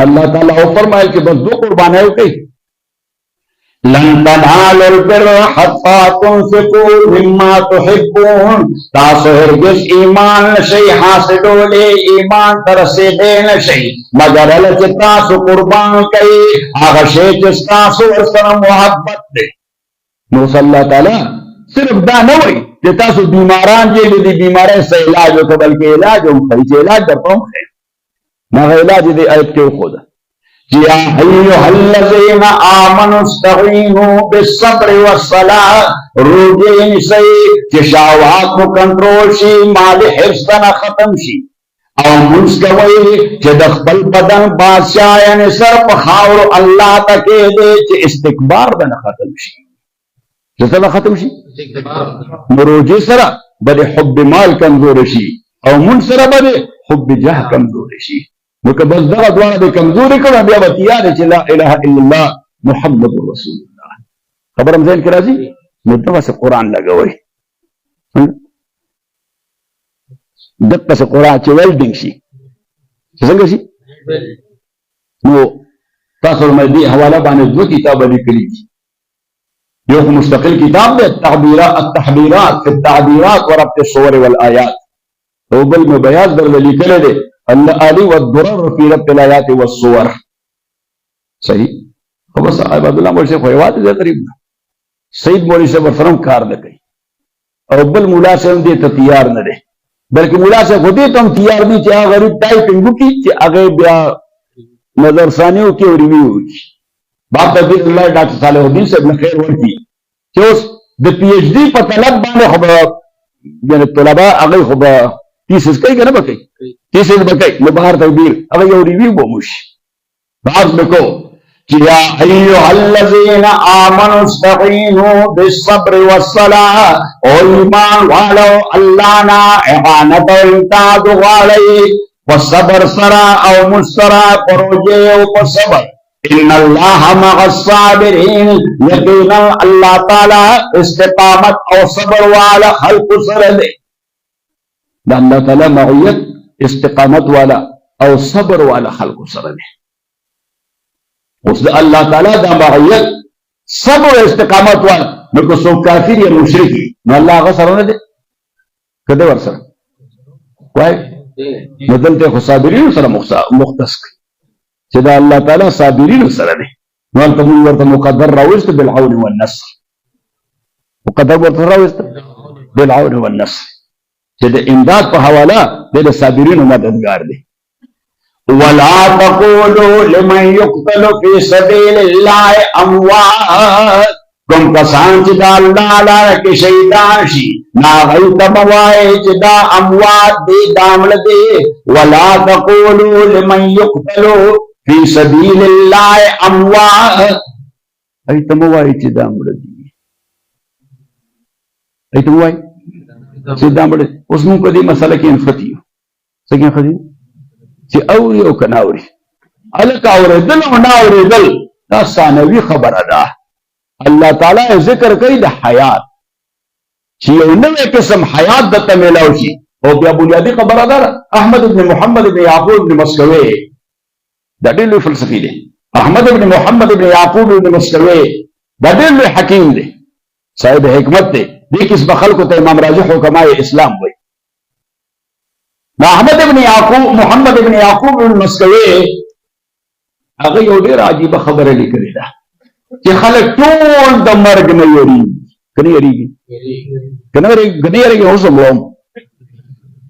اللہ تعالیٰ او فرمائل کہ بس 2 قربانیاں کوي لن تنالوا البر حتى تنفقوا مما تحبون تاسو هرگز ایمان نشي حاصلولی ایمان ترسیدی نشي مگر چې تاسو قربان کوي هغه شی چې تاسو ورسره محبت دی. نو صلی الله تعالی صرف دا نه وایي چې تاسو بیماران دي د بیمارۍ سره علاج وکړه بلکې علاج هم کوي چې علاج درته هم کوي. هغه علاج دې آیت کې وښوده یا ایها الذین آمنوا استعینوا بالصبر والصلاة روزې نیسئ چې شهوات مو کنټرول شي مال حفظ نه ختم شي او مونځ کوئ چې د خپل بدن بادشاه یعنې سر په خاورو الله ته کېږدئ چې استکبار به نه ختم شي. چې څه به ختم شي؟ نو روزې سره به د حب مال کمزوری شي او مونځ سره به د حب جاه کمزوری شي. نو که بس دغه دواړه به کمزوري کړه بیا به تیار چې لا اله الا الله محمد رسول الله خبر هم ذهن کې راځي. نو دغسې قرآن لګوئ دقسې قرآن چې ویلډینګ شي چې څنګه شي. نو تاسو له دې حواله باندې 2 کتابه لیکلي دي. یو خو مستقل کتاب دی التحبیرات فی التعبیرات وربط الصور والآیات او بل مې بیاض درله لیکلی دی الآلی والضرر فی ربط الآیات والصور. صحیح خو بس عباد الله مولوی صاحب خو یوازې دی غریب نه سید مولوی صاحب ورسره هم کار نه کوي او بل مولا صاحب دې ته تیار نه دی بلکې مولا صاحب خو دې ته هم تیار دی چې هغه غریب ټایپنګ وکړي چې هغه بیا نظر ثاني وکړي او ریویو وکړي. باب تدبیر الله ډاکټر صالح الدین صاحب نه خیر ورکړي چې اوس د پی ایچ ډي په طلب باندې خو به یعنې طلبا هغه خو به تیسس کوي که نه به کوي تیسس به کوي نو بهر تدبیر هغه یو ریویو به موشي بحث به کو چې یا ایها الذین آمنوا استعینوا بالصبر والصلاة او ایمان والو الله نه اعانت او امداد غواړئ په صبر سره او مسترا پروژې او په صبر ان الله مع الصابرین یقینا الله تعالی استقامت او صبر والا خلق سره دی. دا الله تعالی معیت استقامت والا او صبر والا خلق سره دی. اوس د الله تعالی دا معیت صبر او استقامت والا نو که څوک کافر یا مشرک نو الله هغه سره نه دی کده ور سره وای نو دلته خو صابرین سره مختص چې دا الله تعالی صابرین سره دی. نو هلته موږ ورته مقدر راوست بالعون والنصر مقدر ورته راوست بالعون والنصر چې د امداد په حواله د صابرینو مددگار دی. ولا تقولوا لمن يقتل في سبيل الله اموات کوم کسان چې دا الله لاره کې شهیدان شي ناغی ته وایي چې دا اموات دي دامړه دي. ولا تقولوا لمن يقتل في سبيل الله اموات ای ته وایي چې دامړه دي ای ته وایي چې دامړه. اوس موږ په دې مسله کې انفتي څنګه خدي چې اوري او کنه اوري الک اورېدل او نه اورېدل دا ثانوي خبره ده. الله تعالی ذکر کوي د حیات چې یو نوې قسم حیات دته میلاو شي او بیا بنیادی خبره ده. احمد ابن محمد ابن یعقوب ابن مسکوي دا ډېر لوی فلسفي دی. احمد ابن محمد ابن یعقوب ابن مسکوي دا ډېر لوی حکیم دی صاحب حکمت دی. دې قسم خلکو ته امام راجح حکمای اسلام وایي. احمد ابن یعقوب محمد ابن یعقوب ابن مسکوي هغه یو ډېر عجیبه خبره لیکلې ده چې خلک ټول د مرګ نه یریږي کنه یریږي کنه یریږي اوس هم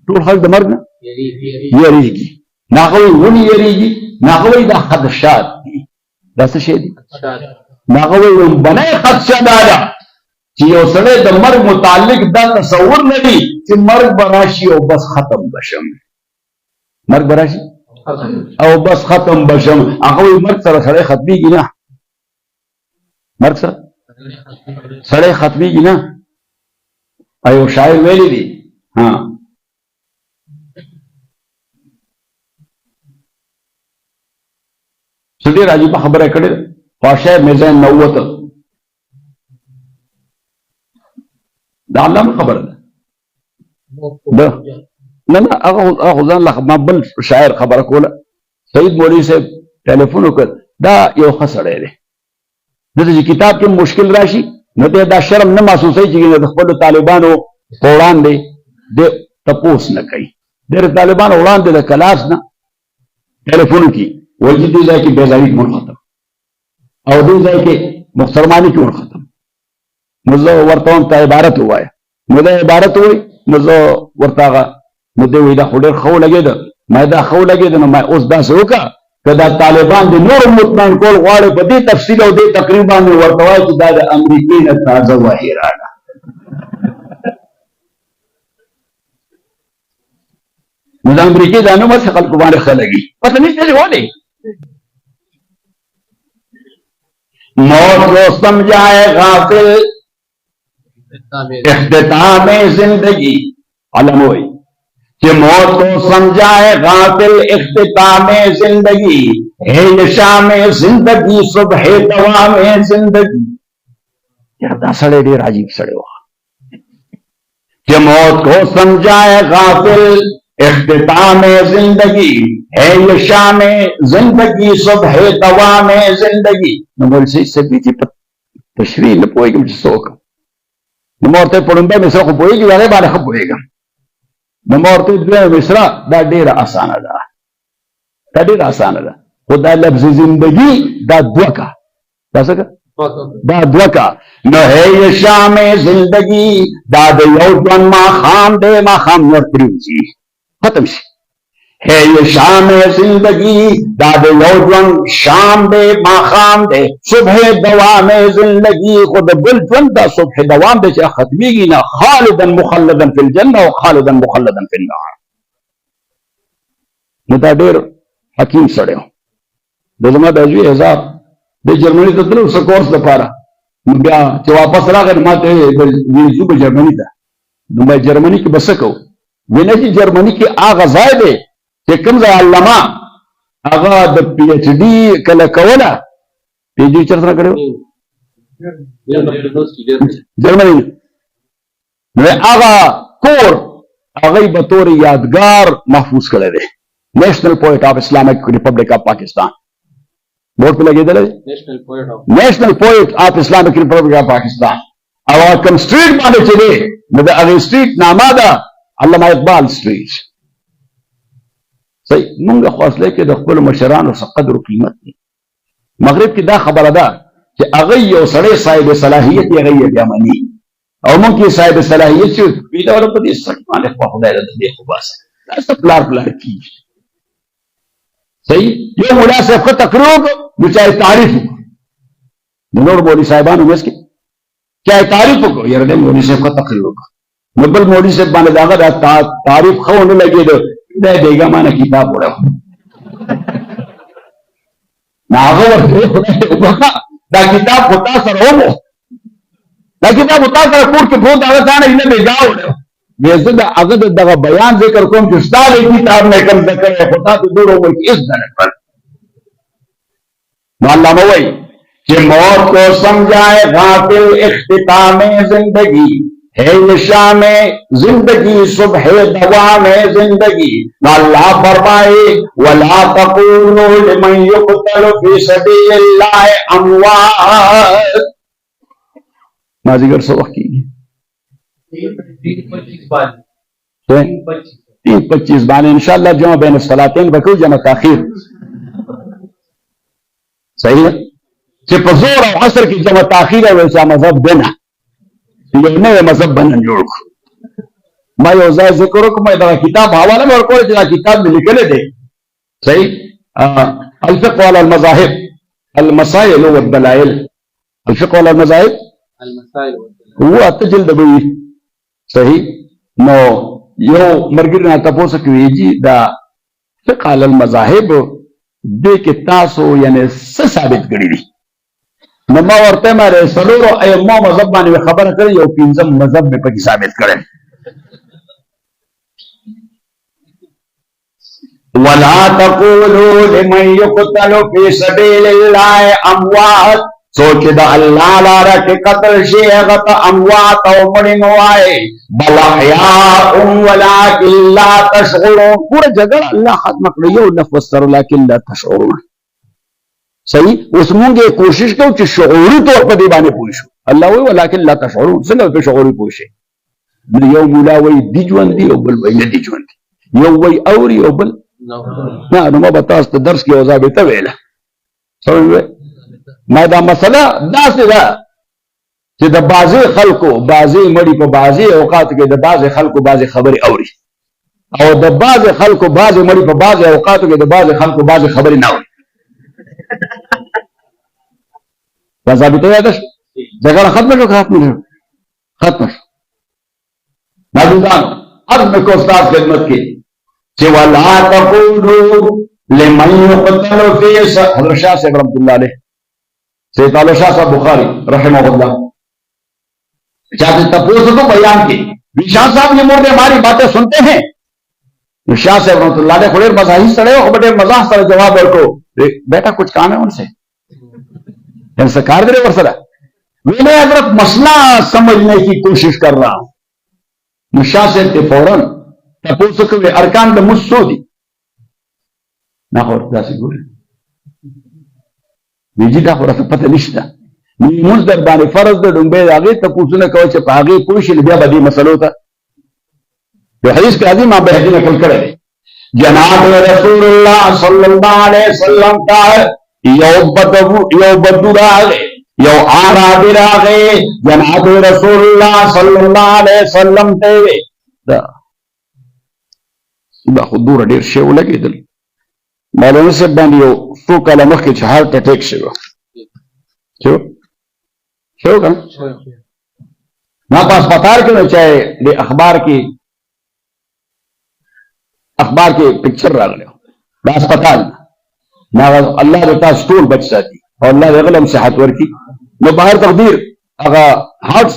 ټول خلک د مرګ نه یریږي ناغه ونی یریږي ناغه دا خدشات دي دا څه شي دي ناغه ون بنای خدشه ده چې یو سړی د مرګ متعلق دا تصور نه دی چې مرګ براشي او بس ختم بشم مرګ براشي او بس ختم بشم. هغه مرګ سره سړی ختميږي نه مرګ سره سړی ختميږي نه. ایو شاعر ویلی دی ها څه راځي په خبره کړې خواشه میزان نووت دا علامه خبره ده نه هغه ځان لا ما بل شاعر خبره کوله سید مولوی صاحب ټلیفون وکړ دا یو ښه سړی دی دته چې کتاب کې مشکل راشي نو ته دا شرم نه محسوسوي چې د خپلو طالبانو په وړاندې د تپوس نه کوي ډېر طالبانو وړاندې د کلاس نه ټلیفون کې وایي چې دې ځای کې بېځایي مړ ختم او دې ځای کې محترماني کې مړ ختم نو زه ورته وایم ته عبارت ووایه نو دا عبارت وایي نو زه ورته هغه نو دی وایي دا خو ډېر ښه ولګېده ما دا ښه ولګېده نو ما اوس داسې وکړه که دا طالبان د نور مطمئن کول غواړي په دې تفصیل او دې تقریر باندې ورته وایي چې دا د امریکې نه تازه وحي راغله نو د امریکې دا نوم هسې خلکو باندې ښه لګي پته نشته چې ولې موت کو سمجھائے غافل اختتام زندگی علم ہوئی کہ موت کو سمجھائے غافل اختتام زندگی ہے یہ شام زندگی صبح دوام زندگی یار دا سڑے ډېر عجیب سڑے ہوا کہ موت کو سمجھائے غافل اختتام زندگی ہے یہ شام زندگی صبح دوام زندگی نو مول سي سبي چې تشریح نه پوهېږم چې څوک نو ما ورته پړومبی مصره خو پوهېږي هغې باندې ښه پوهېږم نو ما ورته دویمه مصره دا ډېره اسانه ده دا ډېره اسانه ده خو دا لفظ زندگی دا دوه کا دا څه کا دا دوه کا نو ہے یہ شام زندگی دا د یو ژوند ماښام دی ماښام نور پرېوځي ختم شي ہے یہ شام زندگی داد یوجون شام دے ماخام دے صبح دوام زندگی خود بل جون دا صبح دوام دے چا ختمی گی نا خالدا مخلدا فی الجنہ و خالدا مخلدا فی النار نو دا ډېر حکیم سړی و د زما د زوی هزار د جرمني ته تلو څه کورس دپاره نو بیا چې واپس راغی ما ته ځو به جرمني ته نو ما جرمني کې به څه کوو وی نه چې جرمني کې هغه ځای دی چې کوم ځای علامه هغه د پی ایچ ډي کله کوله پی ایچ ډي چېرته نه کړی و جرمني نو هغه کور هغه به طور یادګار محفوظ کړی دی national poet of Islamic republic of Pakistan board په لګېدلی national poet of Islamic republic of Pakistan او کوم سټریټ باندې چې دی نو د هغې سټریټ نامه ده علامه اقبال سټریټ صحیح مونږ خو اصلی کې د خپلو مشرانو څه قدر و قیمت دی مغرب کې دا خبره ده چې هغه یو سړی صاحب صلاحیت یې هغه یې بیا مني او مونږ کې صاحب صلاحیت چې وي دا په دې سټ باندې خو خدای د دې خو باسه دا څه پلار کېږي صحیح یو مولا صاحب ښه تقریر وکړو نو چا یې تعریف وکړو د نور مولوي صاحبانو منځ کې چا یې تعریف وکړو یاره دی مولوي صاحب ښه تقریر وکړو نو بل مولوي صاحب باندې د هغه دا تعریف ښه ونه لګېده دا بیګا مانه کتاب وړو نو هغه ورته خدای دا کتاب خو تا سره ومو دا کتاب خو تا سره کور کې پروت هغه تا نه نه بیګا وړو وی زه د هغه دغه بیان ذکر کوم چې ستا د کتاب نه کوم ذکر یې خو تا ته دور عمر کې هېڅ نه کړ نو علامه وایي کہ موت کو سمجھائے غافل اختتام زندگی ہے یہ شام زندگی صبح دوام زندگی اللہ فرمائے ولا تقولوا لمن يقتل في سبيل الله اموات مازیګر څه وخت کېږي 3:25 باندې انشاءاللہ جمع بین الصلاتین وکړو جمع تاخیر صحیح ہے چې په زور او عصر کې جمع تاخیر او چې مذهب دنه یو نوی مذهب باندې جوړ کړو ما یو ځای ذکر وکړم دا کتاب حواله مې ورکړل چې دا کتاب مې لیکلی دی صحیح الفقه على المذاهب المسائل والدلائل الفقه على المذاهب المسائل والدلائل هو اته جلد به صحیح نو یو مرګر نه تاسو کوي چې دا فقه على المذاهب دې کې تاسو یعنی څه ثابت کړی دي نو ما ورته ماره سلورو ائمه مذهب باندې خبره کړې یو پنځم مذهب په کې ثابت کړل ولا تقولوا لمن يقتل في سبيل الله اموات سوچ دا اللہ لارا کے قتل شیغت اموات او مڑن وائے بل احیاء ولکن لا تشعرون پورا جگہ اللہ ختم کړی یو لفظ سره لکن لا تشعرون صحیح. اوس مونږ کوشش کوو چې شعوري طور په دې باندې پوه شو. الله وایي ولکن لا تشعرون. څنګه په شعوري پوه شئ؟ نو یو مولا وایي دی ژوند دی او بل وایي نه دی ژوند دی. یو وایي اوري او بل نه. نو ما به تاسو ته درس کې یو ضابطه ویله. سمجھ ما دا مسله داسې ده چې د بعضې خلکو بعضې مړي په بعضې اوقاتو کې د بعضې خلکو بعضې خبرې اوري او د بعضې خلکو بعضې مړي په بعضې اوقاتو کې د بعضې خلکو بعضې خبرې نه اوري. دا ضابطه یاده شوه؟ جګړه ختمه شوه که ختمه شوه؟ ختمه شوه. ناظرانو عرض مې کو استاد خدمت کې چې ولا تقولوا لمن يقتل في حضرت شاہ صاحب رحمۃ اللہ علیہ سید علی شاہ صاحب بخاری رحمہ اللہ چاہتے تپوس کو بیان کی شاہ صاحب یہ مردے ہماری باتیں سنتے ہیں. شاہ صاحب رحمۃ اللہ علیہ خیر مزاحی سڑے ہو بڑے مزاح سڑے جواب رکھو بیٹا کچھ کام ہے ان سے کار دے ور سرا میں حضرت مسئلہ سمجھنے کی کوشش کر رہا ہوں. شاہ صاحب کے فوراً تپوس کو ارکان د مسو دی نه خو داسې ګوري ویجی دا خو راته پته نشته. لمونځ در باندې فرض ده ډومبی د هغې تپوسونه کوه چې په هغې پوه شي بیا به دې مسلو ته یو حدیث کې راځي ما بهدي نقل کړی دی جناب رسول الله صلی الله علیه وسلم ته یو بدو راغی یو عربي راغی جناب رسول الله صلی الله علیه وسلم ته وی دا خو دوره ډېر شی ولګېدل مولانا صاحب باندې یو څو کاله مخکې چې هارټ اټیک شوی شو که ما په اسپتال کې نو چې د اخبار کې پکچر راغلی د اسپتال نه الله دې تاسو ټول بچ ساتي او الله دې غلم صحت ورکړي. نو بهر تقدیر هغه هارټ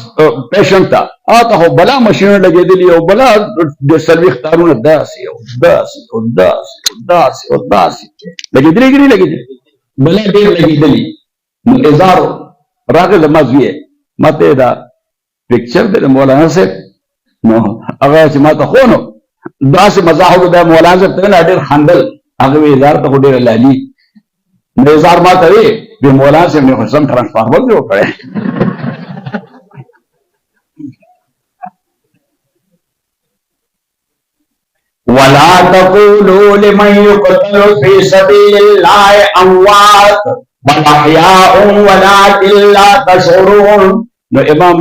پیشنټ ته هغه خو بلا ماشینونه لګېدلي او بلا د سرویخ تارونه داسې او داسې او داسې او داسې او داسې لګېدلي که نه لګېدلي بلا ډېر لګېدلي. نو اظهار راغی زما زوی ما ته دا پکچر دی د مولانا صاحب نو هغه چې ما ته ښو نو داسې مزاح وکړو دا مولانا صاحب ته نه ډېر خندل هغه وی اظهار ته خو ډېره لالي نو اظهار ما ته وی د مولانا صاحب نه خو سم ټرانسفارمر جوړ کړی. ولا تقولوا لمن يقتل في سبيل الله اموات بل احياء ولكن لا تشعرون. نو امام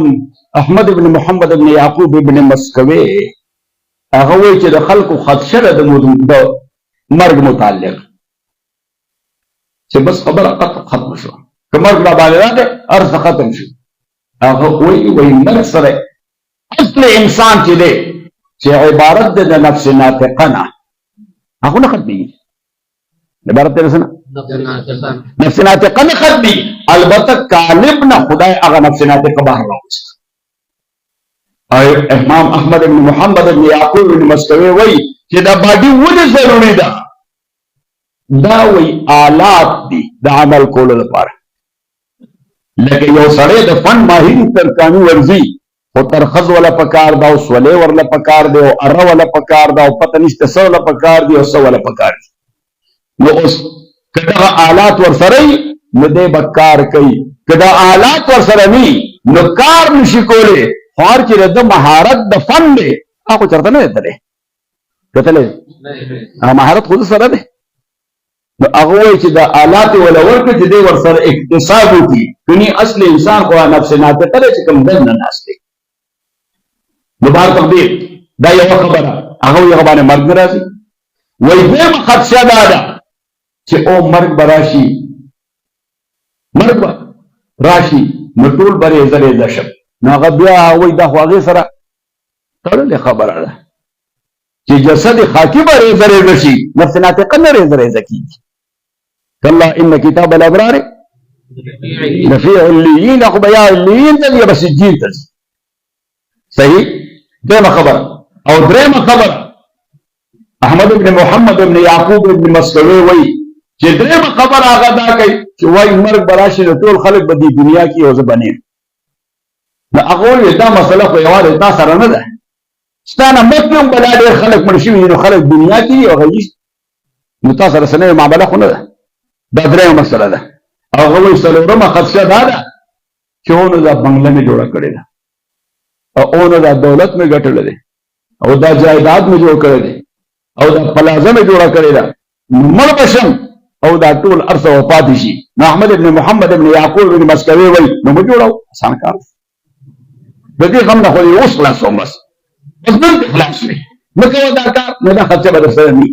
احمد ابن محمد ابن یعقوب ابن مسکوی هغه وایي چې د خلکو خدشه ده د مرګ متعلق چې بس خبره ختم شو که مرګ را باندې راغی هر څه ختم شو. هغه وایي مرګ سره اصل انسان چې دی چې عبارت ده د نفس ناطقه نه هغه نه ختمېږي. عبارت دی څه نه نفس ناطقه نه ختمېږي البته کالب نه خدای هغه نفس ناطقه بهر راوست. امام احمد ابن محمد ابن یعقوب ابن مسکوی وایي چې دا باډي ولې ضروري ده دا وایي آلات دي د عمل کولو لپاره. لکه یو سړی د فن ماهر ترکاني ورځي خو ترخز ولا پکار دا او سولې ورله پکار دی او اره ولا پکار دا او پته نشته څه ولا پکار دی او څه ولا پکار دی. نو اوس که دغه آلات ورسره وي نو دی به کار کوي که دا آلات ورسره وي نو کار نشي کولی. خو هر چې د مهارت د فن دی هغه چېرته نه دی تللی کتلی هغه مهارت خو سره دی. نو هغه وایي چې دا آلات یې وله ورکړه چې دی ورسره اکتساب وکړي کني اصل انسان خو نفس ناطقه دی چې کوم دننه ناست دی. نو بهر تقدیر دا یوه خبره هغه وایي هغه باندې مرګ نه راځي. وایي دویمه خدشه دا ده چې او مرګ به راشي نو ټول به ریزه ریزه شم. نو هغه بیا وایي دا خو هغې سره تړلې خبره ده چې جسد خاکي به ریزه ریزه شي نفس ناطقه نه ریزه ریزه کېږي. کلا ان کتاب الابرار لفی علیین خو به یا علیین ته ځي یا به سجین ته ځي. صحیح دویمه خبره. او درېیمه خبره احمد ابن محمد ابن یعقوب ابن مسکوی وایي چې درېیمه خبره هغه دا کوي چې وایي مرګ به راشي نو ټول خلک به دې دنیا کې یو زه به نه یم. نو هغه وایي دا مسله خو یوازې تا سره نه ده ستا نه مخکې هم به دا ډېر خلک مړ شوي دي نو خلک دنیا کې دي او هغه نو تا سره څه نوې معامله خو نه ده. دا درېیمه مسله ده. هغه وایي څلورمه خدشه دا ده چې اونو دا بنگله مې جوړه کړې ده او اونو دا دولت مې ګټلی دی او دا جایداد مې جوړ کړی دی او دا پلازه مې جوړه کړې ده نو مړ به شم او دا ټول ارث او پاتې شي. نو احمد ابن محمد ابن یعقوب ابن مسکوي وایي نو مو جوړو اسان کار د دې غم نه خو دې اوس خلاصوم بس دلته خلاص شوې مه کوه دا کار نو دا خدشه به در سره نه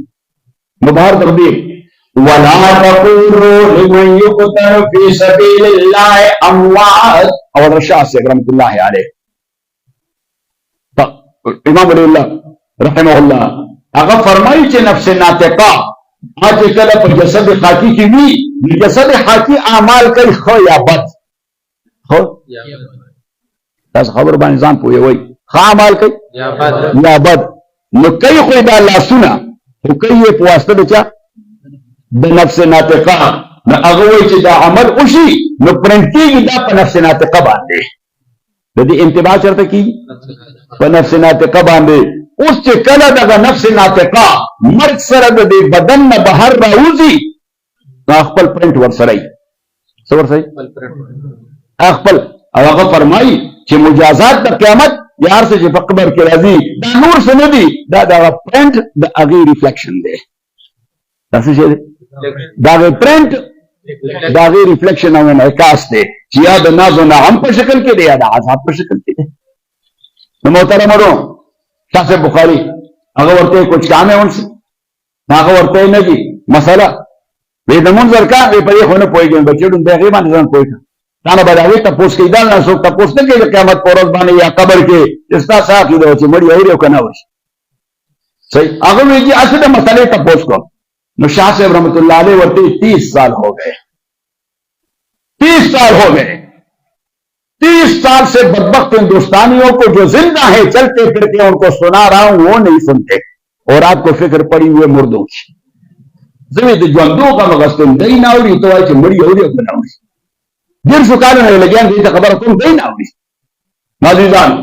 نو بهر تقدیر ولا تقولوا لمن يقتل في سبيل الله اموات او رشاد سے رحمت الله علیه امام ولی الله رحمه الله هغه فرمایي چې نفس ناطقه اته کله په جسد خاکی کې وي جسد خاکی اعمال کوي خو یا بد خو تاسو خبر باندې ځان پوي وای خو اعمال کوي یا بد نو کوي خو دا لاسونه خو کوي په واسطه د چا د نفس ناطقه نو هغه وایي چې دا عمل وشي نو پرنټ کېږي دا په نفس ناطقه باندې د دې انتباه چرته کېږي په نفس ناطقه باندې اوس چې کله دغه نفس ناطقه مرګ سره د دې بدن نه بهر راوځي نو خپل پرنټ ورسره یي څه ورسره یي خپل او هغه فرمایي چې مجازات د قیامت یار څه چې په قبر کې راځي دا نور څه نه دي دا دغه پرنټ د هغې ریفلیکشن دی دا څه شی دی د هغې پرنټ د هغې ریفلیکشن او انعکاس دی چې یا د ناز و نعم په شکل کې دی یا د عذاب په شکل کې دی. نو محترمانو شاه صاحب بخاري هغه ورته کچھ کام ہے ان سے هغه ورته نه دي مسله وې د منظر کا وې په دې خو نه پوهېږم بچې ډون دغې باندې ځان پوهېږم دا نه به د هغې تپوس کوي دا نه څوک تپوس نه کوي د قیامت په ورځ باندې یا قبر کې چې ستا څه عقیده وه چې مړي اوري او که نه اوري صحیح هغه وایي چې اصل د مسلې تپوس کوم نو شاہ صاحب رحمت اللہ علیہ ورتے 30 سال ہو گئے 30 سال ہو گئے 30 سال سے بدبخت ہندوستانیوں کو جو زندہ ہے چلتے پھرتے ان کو سنا رہا ہوں وہ نہیں سنتے اور آپ کو فکر پڑی ہوئے مردوں کی زمین جوندوں کا مغستن دئی نہ ہوئی تو آئی مڑی ہو رہی نہ ہوئی دل سکانے لگے دیتا خبر تم دئی نہ ہوئی نازیزان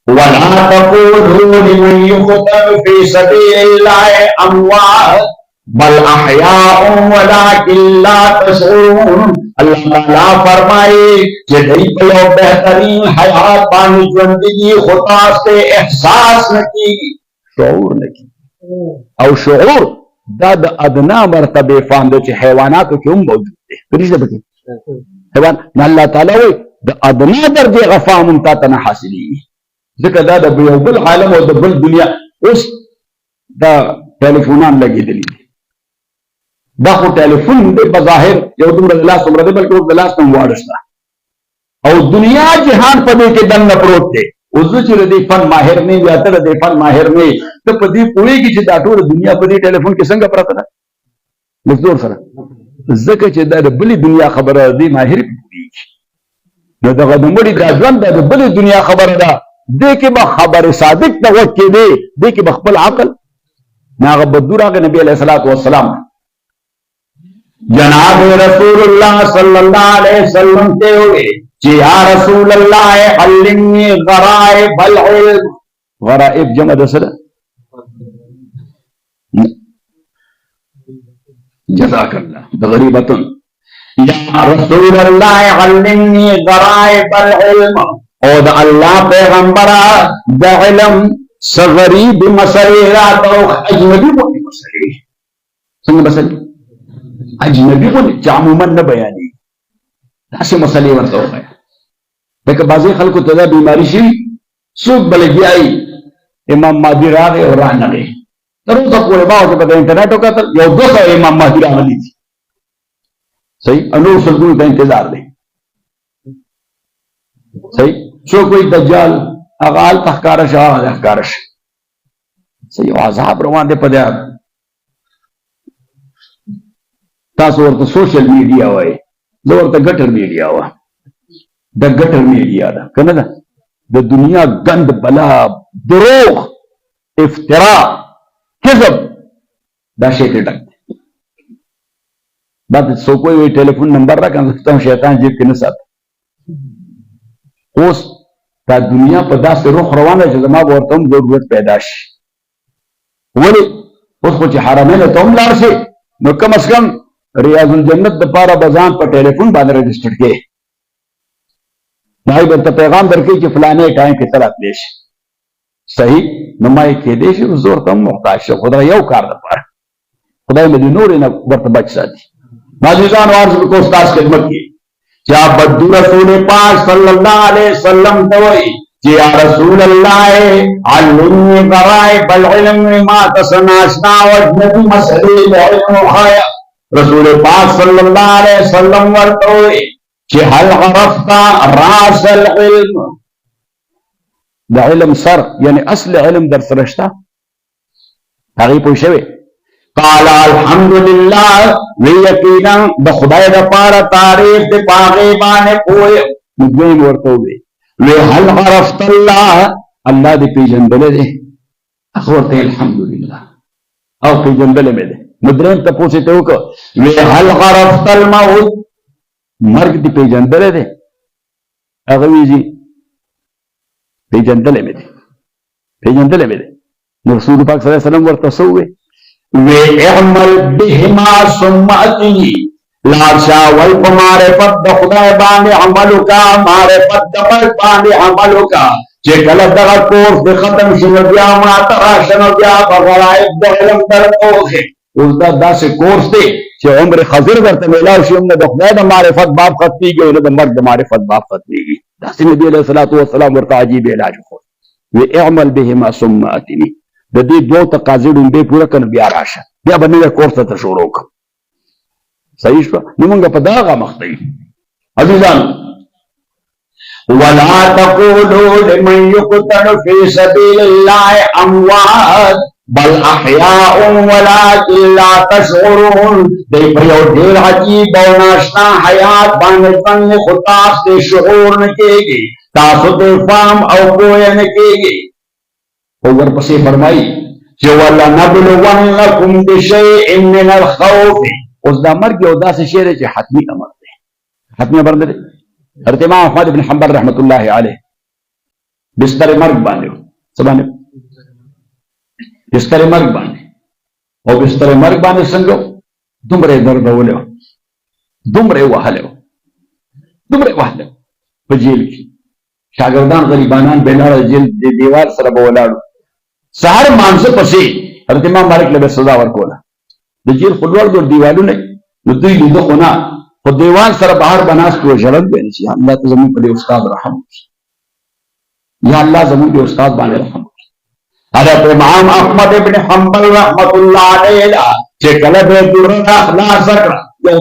وَلَا تَقُولُوا لِمَن يُقْتَلُ فِي سَبِيلِ اللَّهِ أَمْوَاتٌ بَلْ أَحْيَاءٌ وَلَٰكِن لَّا تَشْعُرُونَ اللہ تعالیٰ فرمائے کہ دئی پہ یو بہترین حیات باندې ژوندگی خدا سے احساس نہ کی شعور نہ کی او شعور دا د ادنا مرتبه فهم د حیواناتو کې هم موجود دی پرېږده پکې حیوان نه الله تعالی وایي د ادنا درجې غفام هم تا ته نه حاصلېږي ځکه دا د یو بل عالم او د بل دنیا اوس دا ټلیفونان لګېدلي دي دا خو ټلیفون دی بظاهر یو دومره د لاس عمره دی بلکې اوس د لاس نه هم واړه شته او دنیا جهان په دې کې دننه پروت دی اوس زه چې د دې فن ماهر نه یا ته د دې فن ماهر نه ته په دې پوهېږي چې دا ټوله دنیا په دې ټلیفون کې څنګه پرته ده لږ زور سره ځکه چې دا د بلې دنیا خبره دې ماهر پې پوهېږي نو دغه د مړي دا ژوند دا د بلې دنیا خبره ده دې کې به خبر صادق ته غوږ کېدې دې کې به خپل عقل نه هغه بدو راغی نبي علیه الصلاة والسلام جناب رسول اللہ صلی اللہ علیہ وسلم تے ہوئے کہ یا رسول اللہ علمنی غرائب العلم غرائب جمع دسر جزاک اللہ غریبتن یا رسول اللہ علمنی غرائب العلم او دا اللہ پیغمبرہ دا علم سغریب مسئلہ رات او اجنبی بولی مسئلہ سنگ مسئلہ اجنبی بولی چا عموما نه بیانی داسې مسئلې ورته ووایه لکه بعضې خلکو ته دا بیماري شوي څوک به لګیایي امام مهدي راغی او رانغی تر اوسه پورې ما ورته په انټرنیټ وکتل یو 200 امام مهدي راغلي دي صحیح نور سلګونو ته انتظار دی صحیح څوک وایي دجال هغه هلته ښکاره شه هغه ښکاره شه صحیح عذاب روان دی په دې تاسو ورته سوشل میډیا وایي زه ورته ګټر میډیا وایم د ګټر میډیا ده که نه ده د دنیا ګند بلا دروغ افترا کذب دا شی ترې ډک دی دا څوک وایي ټلیفون نمبر راکړه زه شیطان جیب کې نه ساتم اوس دا دنیا په داسې رخ روانه چې زما به ورته هم ضرورت پیدا شي ولې اوس خو چې حرمینو ته هم لاړ شي نو کم از کم ریاض الجنت د پاره بزان په ټلیفون باندې رجسټر کې نای به پیغام درکې چې فلانه ټایم کې طرف دی صحیح نو مای کې دې شي زور ته محتاج شو خدای یو کار د پاره خدای مې نور نه ورته بچ ساتي عزیزان عرض کو استاد خدمت کی کیا بدو رسول پاک صلی اللہ علیہ وسلم دوئی کہ یا رسول اللہ علمنی غرائب العلم ما تسناشنا وجنبی مسئلے العلم خایا رسول پاک صلی اللہ علیہ وسلم ورطوئی کہ هل عرفت راس العلم دا علم سر یعنی اصل علم در سرشتا تغیب پوشوئے قال الحمدللہ وی یقینا بخدای دا پارا تعریف دے پاغی بانے پوئے مدوین ورطوئے وی حل عرفت اللہ اللہ دے پی جنبلے دے اخورتے الحمدللہ او پی جنبلے میں دے مدرین تا پوچھتے ہو کہ وی حل عرفت الموت مرگ دی پی جنبلے دے اغویزی پی جنبلے میں دے پی جنبلے میں دے رسول پاک صلی اللہ علیہ وسلم ورطسوئے وَاعْمَلْ بِهِمَا ثُمَّ أَتِنِي لاشا والپ معرفت د خدای باندې عملو کا معرفت د ملک باندې عملو کا چې کله دغه کورس د ختم شي بیا ما تراشنو بیا بغرائب د علم درتوخه اوس دا داسې کورس دی چې عمر خضر ورته ملاو شي موږ د خدای د معرفت باب ختميږي او د مرګ د معرفت باب ختميږي داسې نبی علیہ الصلوۃ والسلام ورته عجیب علاج خو وَاعْمَلْ بِهِمَا ثُمَّ أَتِنِي د دې دوه تقاضې ډومبې پوره کړ بیا راشه بیا به نوی کورس ته شروع وکړو صحیح شو نو موږ په دغه مخته یو عزیزان ولا تقولوا لمن يقتل في سبيل الله اموات بل احياء ولكن لا تشعرون دې په یو ډېر عجیب او ناشنا حیات باندې څنګه خطاس دې شعور نه کېږي تاسو ته فهم او پوهه نه کېږي او ورپسې فرمایي چې ولا نبلونکم بشیء من الخوف اوس دا مرګ یو داسې شی دی چې حتمي امر دی حتمي امر دی حضرت امام احمد بن حنبل رحمت الله علیه بستر مرګ باندې څه باندې بستر مرګ باندې او بستر مرګ باندې څنګه دومره دردولې دومره وهلې په جیل کې شاګردان غریبانان بلاره جیل دیوال سره به ولاړو سهار مانځه پسې حضرت امام مالک له سزا ورکوله د جیل خلوړ د دیوالونه نو دوی لیدو خو نه په دیوال سره بهر بناست و ژړل به نشي الله ته زموږ په استاد رحم یا الله زموږ په استاد باندې رحم حضرت امام احمد ابن حنبل رحمت الله علیه چې کله به درن اخلاص کړ یو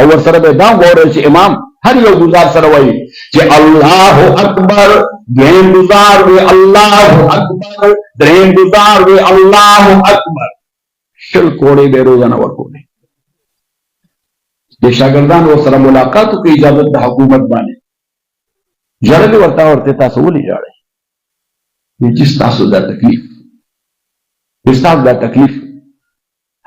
او ورسره به دا وره چې امام هر یو گزار سره وایي چې الله اکبر دین گزار وی الله اکبر درین گزار وی الله اکبر شل کوړې به روزانه ورکوي د شاګردانو سره ملاقات کوي اجازه د حکومت باندې جړل ورته تاسو ولې جاړئ چې تاسو دا تکلیف استاد دا تکلیف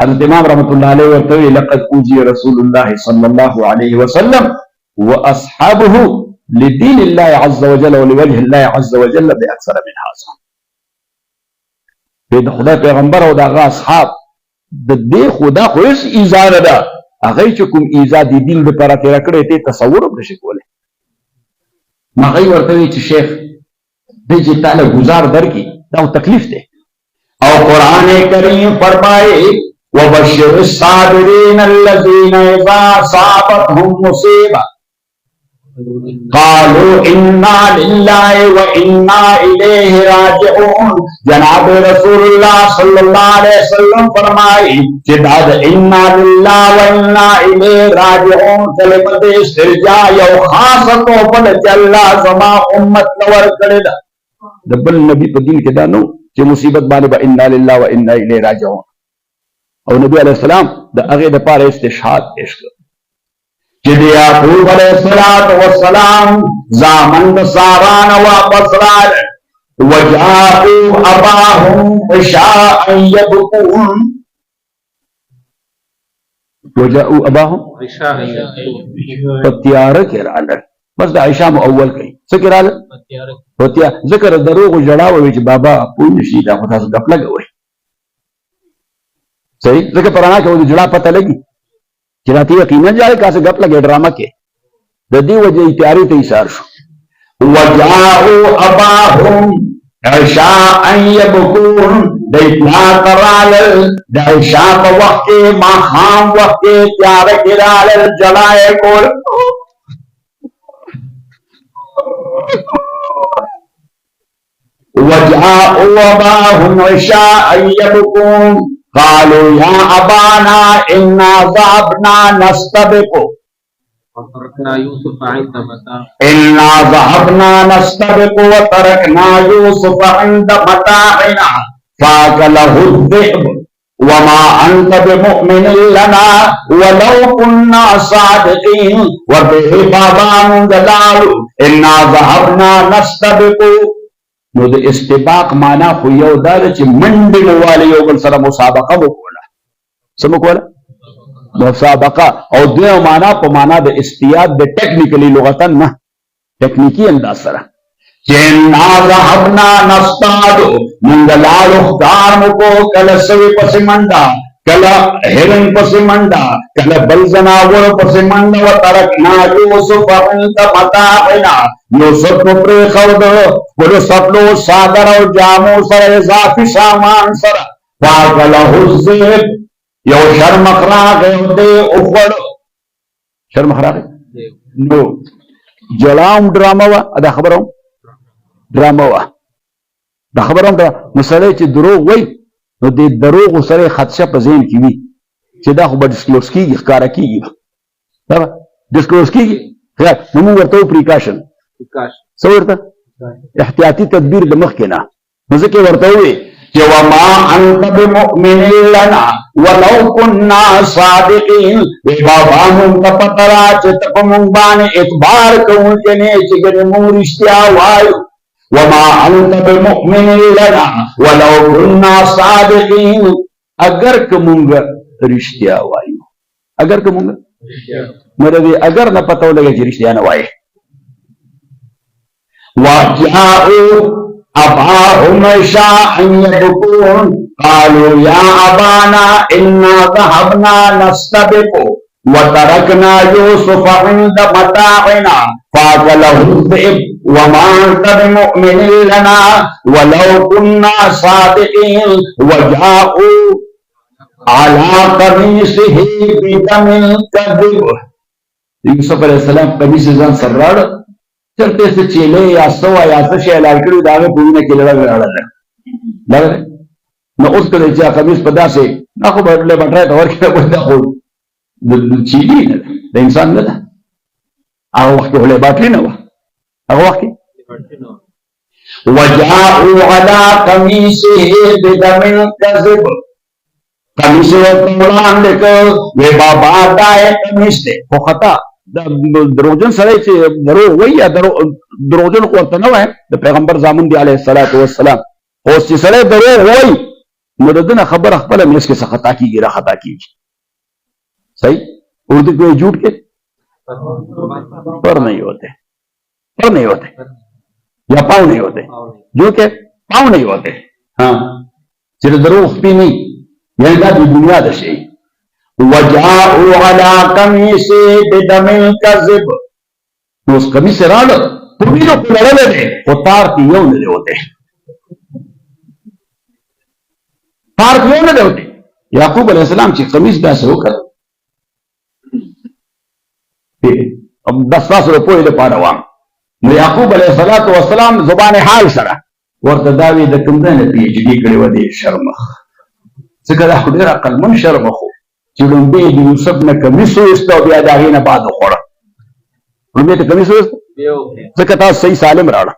حضرت امام رحمت الله علیه ورته لقد اوذي رسول الله صلى الله عليه وسلم واصحابه لدين الله عز وجل ولوجه الله عز وجل باكثر من هذا په خدای پیغمبر او دغه اصحاب د دې خدا خو هیڅ ایزا نه ده هغه چې کوم ایزا د دین لپاره تیر کړی ته تصور نشي کولای ما غي ورته چې شیخ دې تعالی گزار درکې دا تکلیف ده او قران کریم فرمایي وبشر الصابرين الذين اذا اصابتهم مصيبه قالوا انا لله وانا اليه راجعون جناب رسول الله صلی اللہ علیہ وسلم فرمائی کہ بعد انا لله وانا اليه راجعون کلمت استرجاع یو خاص تو بل الله زما امت نور کړه د بل نبی په دین کې دا نو چې مصیبت باندې انا لله وانا اليه راجعون او نبی علیہ السلام د هغه د پاره استشهاد پیش کړ چې د یعقوب علیہ السلام زامن د ساران واپس راغله وجاءوا اباهم عشاء يبكون وجاءوا اباهم عشاء فتیار کې راغله بس د عشاء اول کوي څه کې راغله فتیار ذکر دروغ جړاوي چې بابا پوه نشي دا خو تاسو غفله کوي صحیح ځکه پرانا کې د جړه پته لګي چې راته یقینا جاړي کاسه غپ لګي ډرامه کې د دې وجه تیاری ته اشاره شو وجاءوا اباهم عشاء يبكون دیتنا ترالل د عشاء په وخت کې ماښام وخت کې تیار کړل جړای کول وجاءوا اباهم عشاء يبكون قالوا يا ابانا انا ذهبنا نستبق وتركنا يوسف عند متاعنا فاكله الذئب وما انت بمؤمن لنا ولو كنا صادقين وبه بابان دلال انا ذهبنا نستبق. نو د استباق معنا خو یو دا چې منډې مواله یو بل سره مسابقه وکړه څه وکړه مسابقه او دوی معنا په معنا د استیاد د ټیکنیکلی لغتن نه ټیکنیکی انداز سره چې نا ذهبنا نستاد مونږ لاړو ښکار مو کو کله سوي پسې منډه کله هرن پسې منډه کله بل زناور پسې منډه وترکنا یوسف عند متاعنا یوسف په پرېښود ګلو سپلو صادر او جامو سره اضافي سامان سره فاکله الذئب یو شرمخ راغی او دی وخوړ شرمخ راغی نو جلام ډرامه وه دا خبره هم ډرامه وه دا خبره هم نو سړی چې دروغ وایي نو د دروغو سره خدشه په ذهن کې وي چې دا خو به ډسکلوز کېږي ښکاره کېږي دا به ډسکلوز کېږي نو موږ ورته وو پریکاشن څه ورته احتیاطي تدبیر د مخکې نه نو ځکه ورته ووې چې وما انت بمؤمن لنا ولو كنا صادقين بابا مونږ ته پته را چې ته په مونږ باندې اعتبار کوونکی نه چې ګنې مونږ رښتیا وایو وما انت بمؤمن لنا ولو كنا صادقين اگر که مونږ رښتیا وایو اگر که مونږ مرده اگر نه پته ولګي چې رښتیا نه وایي وجاءوا اباهم عشاء يبكون قالوا يا ابانا انا ذهبنا نستبق وتركنا يوسف عند متاعنا فاكله الذئب وما انت بمؤمن لنا ولو كنا صادقين وجاءوا على قميصه بدم كذب يوسف عليه السلام قميص ځان سره راړ چرته څه چيله یا سوا یا څه شی لاړ کړو دا په وینه کې لړل نو اوس کله چې قميص په داسې نه خو به له بټره ته ورکړه ودا خو د چيلي نه د انسان نه ده هغه وخت له باټري نه و هغه وخت وجاءوا على قميصه بدم كذب قميص وړاندې کو وی بابا دا قميص دی خو خطا دروغجن سره چې دروغ وایي یا دروغجن خو ورته نه وایي د پیغمبر زامن دی علیه الصلاة والسلام اوس چې سړی دروغ وایي نو د ده نه خبره خپله میس کې څه خطا کېږي را خطا کېږي صحیح اردو کې جھوٹ کے پر نہیں ہوتے یا پاؤں نہیں ہوتے جو کہ پاؤں نہیں ہوتے ہاں صرف دروغ پی نہیں یعنی دا دی دنیا دا شئی وجاءوا على قميصه بدم كذب نو اس قمیص راړو په وینو کې لړلې ده خو تار کې یو نه ہوتے تار کې یو نه ہوتے یعقوب علیہ السلام چې قمیص داسې وکړ دس تاسو د پوهې لپاره وام نو یعقوب علیه السلام زبان حال سره ورته دا وی د کوم ځای نه پي ایچ ډي کړې وه د شرمخ ځکه دا خو ډېر عقلمند شرمخ و چې لومبۍ د یوسف نه کمیس وویسته او بیا د هغې نه بعد وخوړه لومبۍ ته کمیس وویسته ځکه تاسو صحیح سالم راړه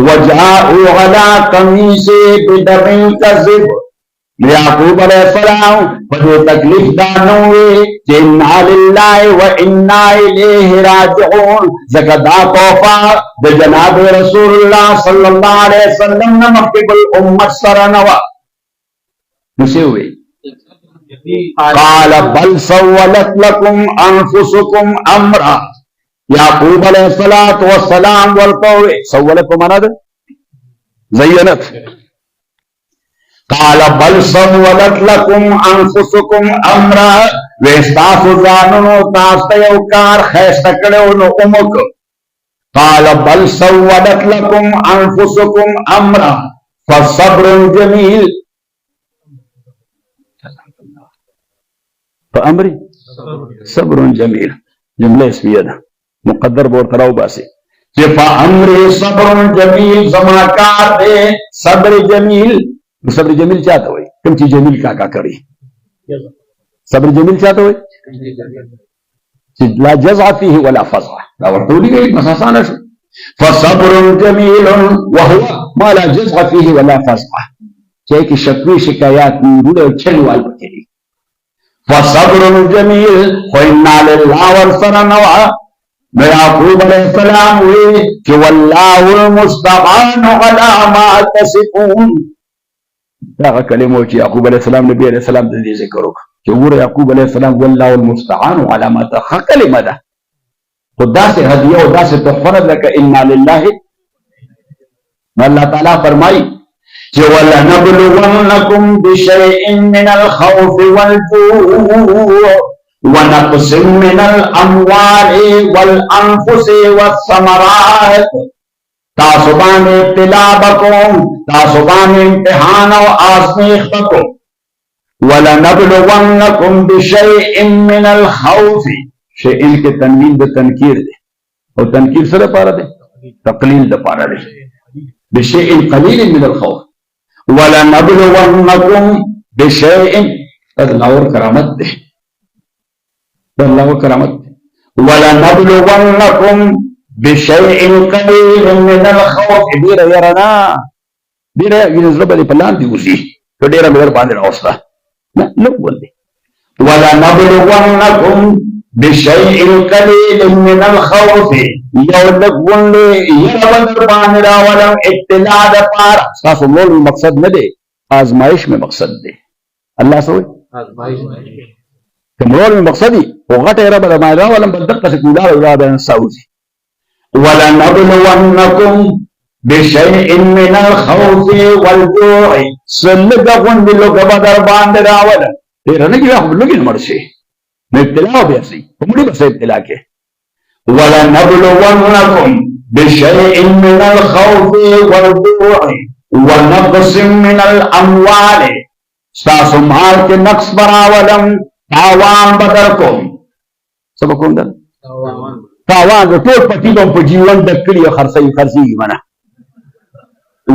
وجاءوا على قميصه بدم كذب یعقوب علیہ السلام پدو تکلیف دانوی انا للہ و انا الیہ راجعون زکدا توفا د جناب رسول اللہ صلی اللہ علیہ وسلم نمکب الامت سرنوا نسیوی قال بل سولت لکم انفسکم امرا یعقوب علیہ السلام ورطوی سولت کو مانا ده زینت قال بل سولت لكم انفسكم امرا، وستاسو ځانونو تاسو ته یو کار خیسته کړو نو امک. قال بل سولت لكم انفسكم امرا فصبر جميل. فامري صبر جميل جمله اسمیه ده، مقدر بور تراو باسي چې فامري صبر جميل، زما کار دے صبر جميل. صبر جميل چاته وای؟ کوم چې جمیل کاکا کړی. صبر جميل چاته وای؟ چې لا جزع فيه ولا فزع. دا ورته لګي مساسانه شو. فصبر جميل وهو ما لا جزع فيه ولا فزع، چې کې شکوي شکایات نه چلوال پکې. فصبر جميل وإنا لله ورسلنا يعقوب عليه السلام وی والله المستعان على ما تصفون. دا کلمه چې یعقوب عليه السلام نبی عليه السلام د دې ذکر وکړ چې ګوره یعقوب عليه السلام والله المستعان على ما تصفون کلمه ده، خدا سے هدیه او داسې تحفه لك انا لله. الله تعالی فرمایي چې ولنبلونکم بشیء من الخوف والجوع ونقص من الاموال والانفس والثمرات. تاسو باندې ابتلا بکوم، تاسو باندې امتحان او آزمایښت بکوم. ولنبلونکم بشیء من الخوف، شیء کې تنوین د تنکیر دی او تنکیر سره پاره دی تقلیل د پاره دی. بشیء قلیل من الخوف ولنبلونکم بشیء، الله کرامت ده، الله کرامت. ولنبلونکم بشیء قلیل من الخوف، ډیره یرنا ډیره یې زړه په لاندې وځي، ډیره مې باندې راوسته نه لږ ولې. ولنبلونکم بشیء قلیل من الخوف، یو لږ ولې یره در باندې راولم ابتلا د پاره. تاسو مول مقصد نه دی، آزمائش میں مقصد دی. الله سوئی آزمائش کمرول میں مقصدی وغټه رب د ما راولم بل دقه کولا اولاد انساوزي. ولنبلونکم بشیء من الخوف والجوع، سلګه غوندې لوګه به در باندې راولم. ډېر نه کېږي خو لوګي مړ شي نو ابتلا بیا سي په مړي به ابتلا کې. ولنبلونکم بشیء من الخوف والجوع ونقص من الاموال، ستاسو مال کې نقص براولم، تاوان بدر کوم. سبا کوم در تاوان د ټول پټي کوم په جیون د کړي خرڅي منه.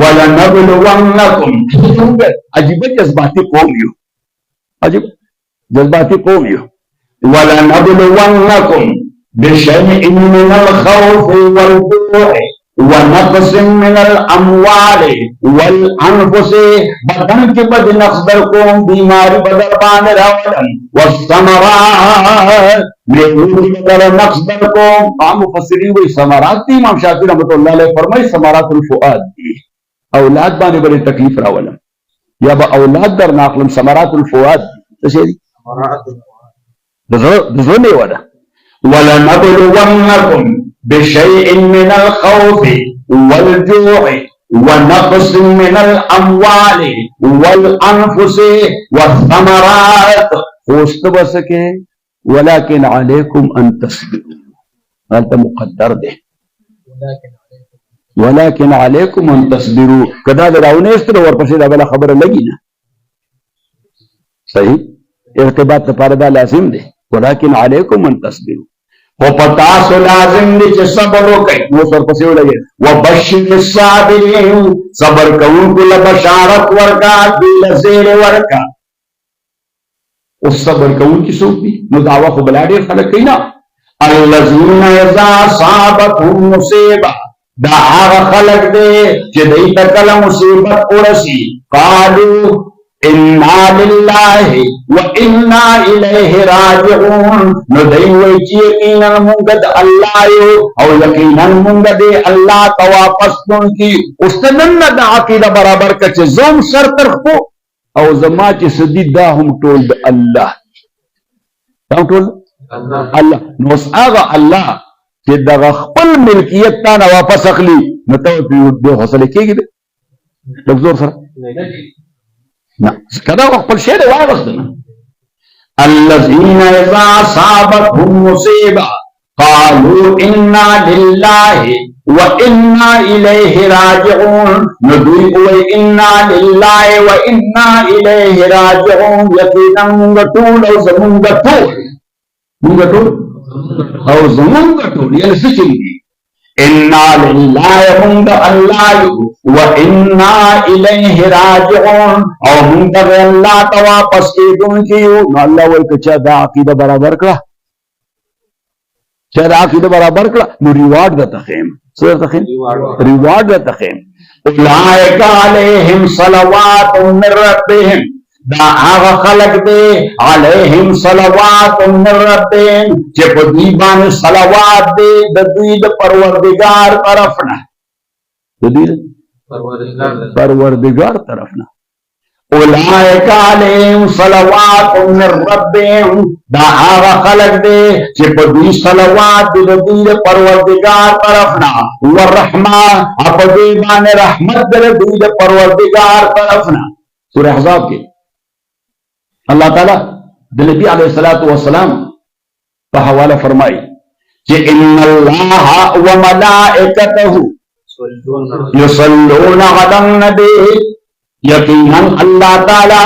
ولنبلونکم، عجیب جذباتي قوم یو، عجیب جذباتي قوم یو. ولنبلونکم بشیء من الخوف والجوع ونقص من الاموال والانفس، بدن کې بد نقص در کوم، بیماری بدر باندې راولم. والثمرات، میوې بدر نقص در کوم. عام مفسرین وایي ثمرات دي، امام شافعي رحمۃ اللہ علیہ فرمایي ثمرات الفؤاد دي، اولاد باندې بل تکلیف راولم یا به اولاد در ناخلم. ثمرات الفؤاد څه شي دي؟ د زړه ولا. ولنبلونکم بشیء من الخوف والجوع ونقص من الاموال والانفس والثمرات. خوست بسکے ولكن عليكم ان تصبروا، هذا مقدر ده. ولكن عليكم ان تصبروا، کدا دراونه استر ورپسې دا بل خبره لګی نه. صحیح ارتباط لپاره دا لازم ده. ولكن عليكم ان تصبروا، او پتا سو لازم دي چې صبر وکړي. نو ورپسې ولګي وبشر الصابرين، صبر کوونکو له بشارت ورکا، دل زیر ورکا. او صبر کوونکي څوک دي؟ نو دعوا خو بلا ډېر خلک کوي نه. الذين اذا اصابتهم مصيبه، دا هغه خلک دي چې دوی ته کله مصیبت ورسي قالوا انا لله وانا الیه راجعون، نو دوی وایي چې یقینا موږ د الله یو او یقینا موږ د الله ته واپس کوونکي. اوس ته نن د عقیده برابر کړه چې زوم سر ترخو او زما چې سدي دا هم ټول د الله، دا ټول الله. نو اوس هغه الله چې دغه خپل ملکیت تا نه واپس اخلي، نو ته په حوصله کېږي د زور سره نه کدا خپل شی دی وای وخت نه الذين اذا اصابتهم مصيبه قالوا انا لله وانا اليه راجعون ندوی کوئی انا لله وانا اليه راجعون یقینا موږ ټول او زمونږ ټول او زمونږ ټول یعنی څه چي انا لله موږ الله وانا اليه راجعون او موږ الله ته واپس کیږو نو الله وایي چې دا عقیده برابر کړه چې دا عقیده برابر کړه نو ریوارډ به تخیم څه تخیم ریوارډ به تخیم اولئک علیهم صلوات من ربهم دا هغه خلق دی علیهم صلوات من ربهم چې په دې باندې صلوات دی د دوی د پروردگار طرفنا د دوی پروردگار طرفنا اولئک علیهم صلوات من ربهم دا هغه خلق دی چې په دوی صلوات دی د دوی د پروردگار طرفنا ورحمه په دې باندې رحمت دی د دوی د پروردگار طرفنا سورہ احزاب کې اللہ تعالی د نبی علیہ الصلوۃ والسلام په حواله فرمایي چې ان الله وملائکته یصلون علی النبی یقینا اللہ تعالی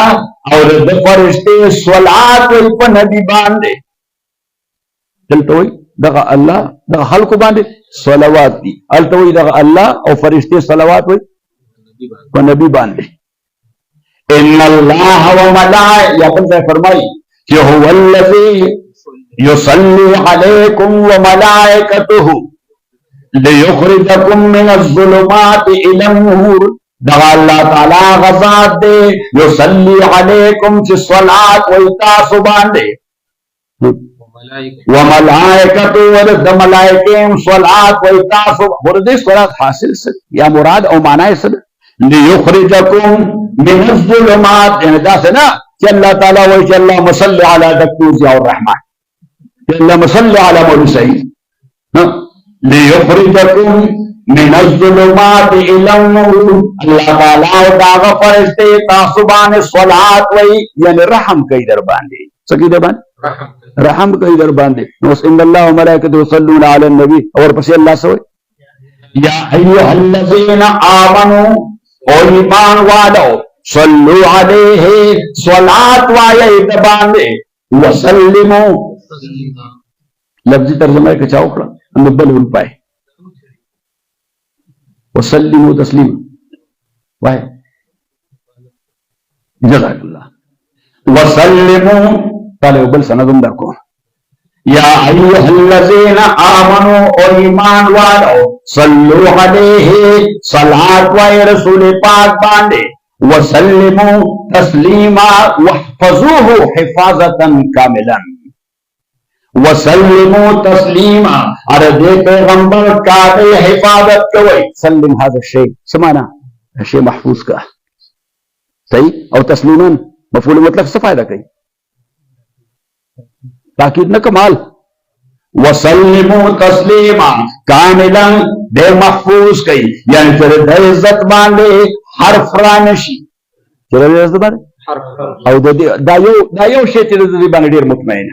اور د فرشتي صلوات په نبی باندې دلته وي دغه الله دغه خلق باندې صلوات دي الته وي دغه الله او فرشتي صلوات وي په نبی باندې ان الله وملائکته فرمائی کہ هو الذی یصلی علیکم وملائکته لیخرجکم من الظلمات الى النور دا اللہ تعالی غزاد دے یصلی علیکم چی صلاة ویتاسو باندے وملائکته ورد ملائکیم صلاة ویتاسو ورد صلاة حاصل سد یا مراد او معنی سد لیخرجکم من الظلمات یعنی دا سے نا کہ اللہ تعالیٰ وی کہ اللہ مصلی علی دکتور ضیاء الرحمن کہ اللہ مصلی علی مولی سعید لیخرجکم من الظلمات الى النور اللہ تعالیٰ داغ فرشتے تاسبان صلاة وی یعنی رحم کئی در باندے سکی در باندے رحم کئی در باندے ان اللہ و ملائکتہ صلون علی النبی اور پسی اللہ سوئے یا ایوہ الذین آمنوا اور ایمان والو صلو علیہ صلاة وائے دباندے وسلمو لفظی ترجمہ ہے کہ چاہو کڑا نبل ہل پائے وسلمو تسلیم وائے جزاک اللہ وسلمو تالے ابل سندم در کو یا ایوہ الذین آمنوا اور ایمان والو صلو علیہ صلاة وائے رسول پاک باندے وسلموا تسلیما واحفظوه حفاظتا کاملا وسلموا تسلیما ارے دے پیغمبر کامل حفاظت کوئی سلم هذا الشيء سمانا شيء محفوظ کا صحیح او تسلیما مفعول مطلق سے فائدہ کئی تاکید نہ کمال وسلموا تسلیما کاملا دے محفوظ کئی یعنی تیرے دے عزت باندے حرف رانشی چرا دے عزت باندے او دا یو شی چې د دې باندې ډیر مطمئن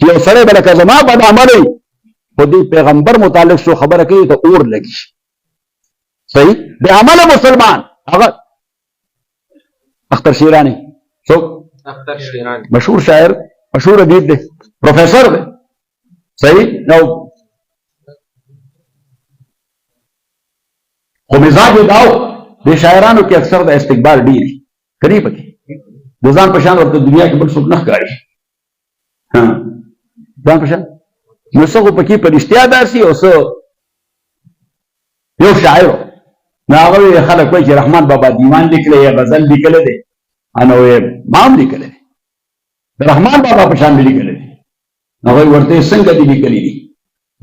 یو سره بل کزما بد عمل خو دې پیغمبر متعلق شو خبره کوي ته اور لګي صحیح د عمل مسلمان هغه اختر شیرانی څوک اختر شیرانی مشهور شاعر مشهور ادیب دی پروفیسر دی صحیح نو خو مزاج داو د شاعرانو کې اکثر د استقبال ډیر قریب کې د ځان په شان ورته دنیا کې بل څوک نه ښکاري ها ځان په شان نو څه خو پکې په رښتیا داسې او څه یو شاعر نو هغه خلک وایي چې رحمان بابا دیوان لیکلی یا غزل لیکلی دی نو ما هم لیکلی دی د رحمان بابا په شان مې لیکلی دی هغوی ورته څنګه دي لیکلی دي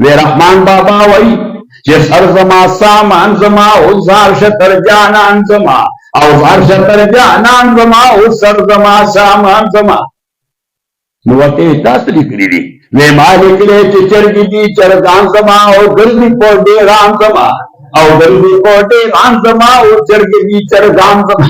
وی رحمان بابا وایي چې سر زما سامان زما او زار شتر جانان زما او زار شتر جانان زما او سر زما سامان زما نو ورته تاسو لیکلی دي وی مالک له چې چرګي دي چرګان زما او ګرځي په ډیران زما او ګرځي په ډیران زما او چرګي دي چرګان زما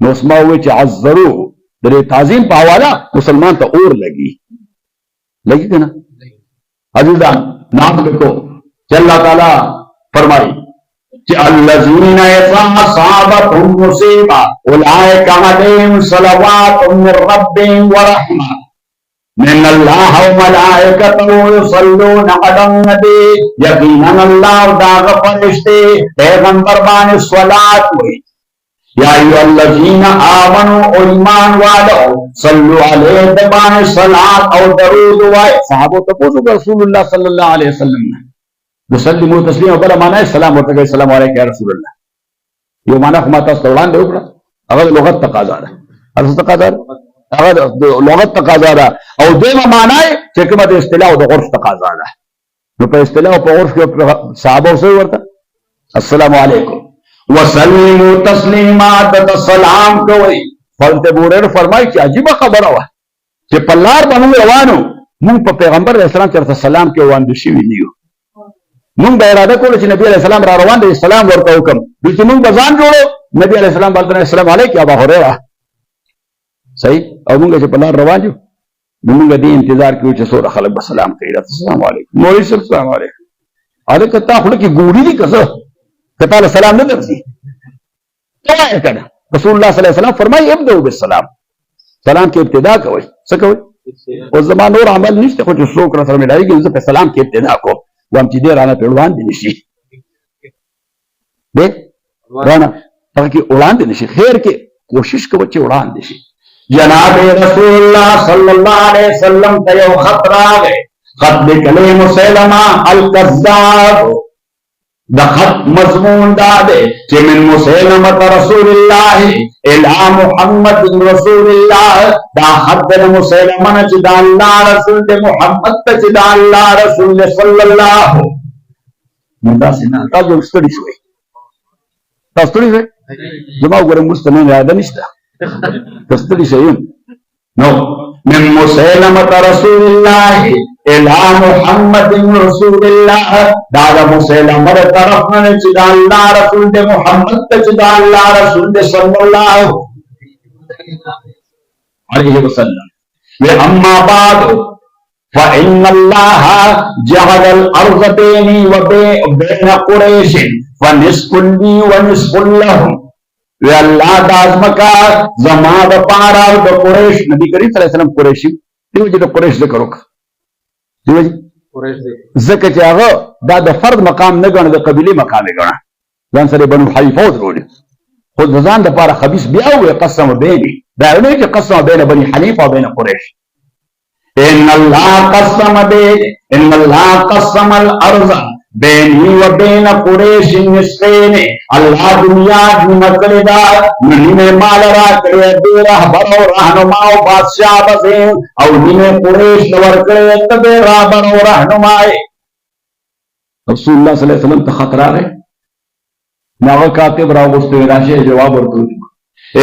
نو اسما وی چې عذرو د تعظیم په حواله مسلمان ته اور لګي کنه عزیزان نام لکھو کہ اللہ تعالی فرمائی کہ الذین اذا اصابتهم مصیبہ اولئک علیہم صلوات من ربهم ورحمہ من اللہ وملائکته یصلون علی النبی یقینا اللہ داغ فرشتے پیغمبر باندې صلوات ہوئی یا ایھا الذین آمنوا او ایمان والو صلو علیہ دبان صلات او درود وای صحابہ ته پوښتنه رسول الله صلی الله علیه وسلم وسلموا تسلیما بل معنا سلام ورته السلام علیکم یا رسول الله یو معنا خو ما تاسو ته وړاندې وکړه هغه لغت تقاضا ده هغه تقاضا هغه لغت تقاضا ده او دیمه معنا چې کومه د اصطلاح او د عرف تقاضا ده نو په اصطلاح او په عرف کې صحابه سره ورته السلام علیکم وسلموا تسلیما د سلام کوي فلته بورر فرمایي چې عجیب خبره وه چې په لار باندې روانو مونږ په پیغمبر علیه السلام چرته سلام کې وړاندې شوي نه یو مونږ به اراده کوله چې نبی علیه السلام را روان دی سلام ورته وکړم چې مونږ به ځان جوړو نبی علیه السلام باندې السلام علیکم ابا هريره صحیح او مونږ چې په لار روان یو نو مونږ دې انتظار کوو چې څوره خلک به سلام کوي السلام علیکم مولوی صاحب السلام علیکم هغه کته خپل کې ګوري دي کزه کته له سلام نه درځي ته کنه رسول الله صلی الله علیه وسلم فرمایي ابدأوا بالسلام سلام کې ابتدا کوي څه کوي او زما نور عمل نشته خو چې څوک را سره ملایږي زه په سلام کې ابتدا کوم وام چې دې رانه پیړوان دي نشي دې رانه هغه کې وړاندې نشي خیر کې کوشش کوي چې وړاندې شي جناب رسول الله صلی الله علیه وسلم ته یو خط راغی خط لیکلی مسیلمه الکذاب د خط مضمون دا دی چې من مسیلمه رسول الله الى محمد رسول الله دا خط د مسیلمه نه چې د الله رسول د محمد ته چې د الله رسول صلی الله دا څنګه تاسو ستړي شوي تاسو ستړي شوي زما وګورم مستمن یاد نشته تستړي شئ نو من مسیلمه رسول الله الى محمد رسول الله دا مسیلمه طرف نه چې دا الله رسول د محمد ته چې دا الله رسول صلی الله علیه وسلم و اما بعد فان الله جعل الارض بيني وبين قريش فنصف لي ونصف لهم و الله د ازمکا زما د پاره د قریش نبی کریم صلی الله علیه وسلم قریشی دیو چې د قریش ذکر وکړه دیو چې قریش ذکر چې هغه دا د فرد مقام نه ګڼه د قبيله مقام ګڼه ځان سره بنو حنیفه ورول خو ځان د پاره خبيث بیا وې قسم بیني دا نه چې قسم بین بني حنیفه او بین قریش ان الله قسم الارض بینی و بین قریش نصفین اللہ دنیا نکڑی دا نیمے مال را کرے دے رہبر و رہنما و بادشاہ بسیں او نیمے قریش نور کرے تبے رہبر و رہنمائے رسول اللہ صلی اللہ علیہ وسلم تخطرہ رہے ناغا کاتب راو گستوی راشے جواب ورکو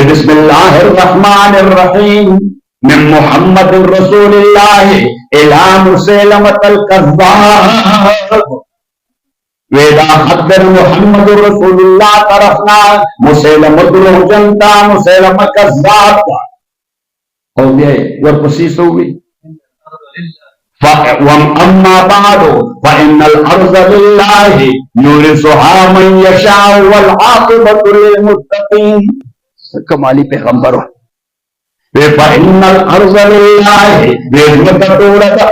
بسم اللہ الرحمن الرحیم من محمد رسول اللہ الى مسلمت القذاب ویدا خدر محمد رسول اللہ طرفنا مسلمت الحجنتا مسلمت کذاب اور یہ ورپسیس ہوئی اما بعد فإن الارض للہ یورثها من یشاء والعاقبۃ للمتقین کمالی پیغمبر فإن الارض للہ بزمت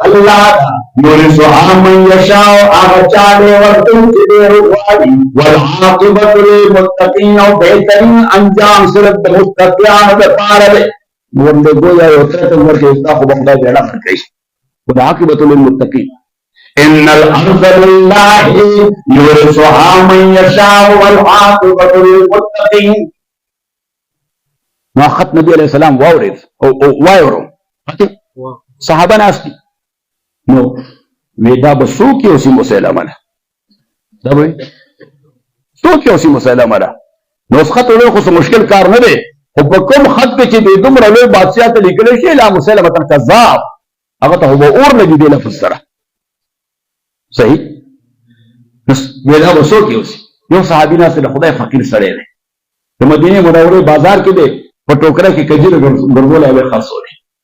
اللہ یورثها من یشاء اغچالے ورتم چدے روالی والعاقبۃ للمتقین اور بہترین انجام صرف متقیان بپارلے ورنده گویا یوترت ورکے استا خوب اخدا جیڑا فرکئی والعاقبۃ للمتقین ان الارض للہ یورثها من یشاء والعاقبۃ للمتقین خط نبی علیہ السلام وایورو صحابه ناستی نو ودا بسو کې اوسې مسلمه ده دا به سو کې اوسې مسلمه ده نو خط له خو مشکل کار نه دی خو په کوم خط کې چې دومره لوی بادشاہ ته لیکل شي لا مسلمه کذاب هغه ته هو اور نه دی لفظ سره صحیح بس ودا بسو کې اوسې یو صحابي ناس له خدای فقیر سره دی د مدینه منوره بازار کې دی په ټوکره کې کجورې ګرځولې او خاصولې